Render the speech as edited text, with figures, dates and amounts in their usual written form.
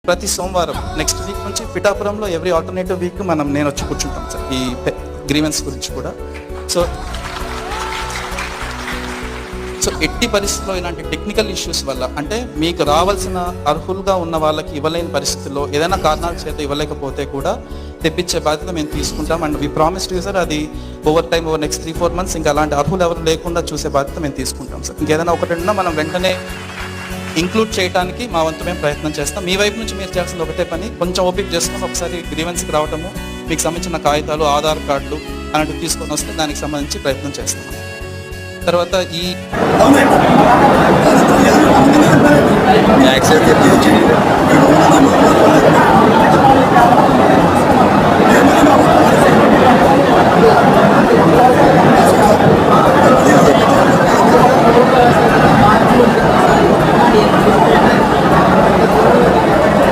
ప్రతి సోమవారం next week నుంచి పిఠాపురంలో ఎవ్రీ ఆల్టర్నేటివ్ వీక్ నేను వచ్చి కూర్చుంటాం సార్ ఈ గ్రీవెన్స్ గురించి కూడా. సో ఎట్టి పరిస్థితుల్లో ఇలాంటి టెక్నికల్ ఇష్యూస్ వల్ల అంటే మీకు రావాల్సిన అర్హులుగా ఉన్న వాళ్ళకి ఇవ్వలేని పరిస్థితుల్లో ఏదైనా కారణాల చేత ఇవ్వలేకపోతే కూడా తెప్పించే బాధ్యత మేము తీసుకుంటాం. And we promise to sir అది ఓవర్ నెక్స్ట్ 3-4 months ఇంకా అలాంటి అర్హులు ఎవరు లేకుండా చూసే బాధ్యత మేము తీసుకుంటాం సార్. ఇంకేదైనా ఒకటి ఉన్నా మనం వెంటనే ఇంక్లూడ్ చేయడానికి మా వంతు మేము ప్రయత్నం చేస్తాం. మీ వైపు నుంచి మీరు చేయాల్సిన ఒకటే పని, కొంచెం ఓపిక చేసుకొని ఒకసారి గ్రీవెన్స్కి రావటము, మీకు సంబంధించిన కాగితాలు, ఆధార్ కార్డులు అలాంటివి తీసుకొని వస్తే దానికి సంబంధించి ప్రయత్నం చేస్తాం. తర్వాత ఈ యాక్సెప్ట్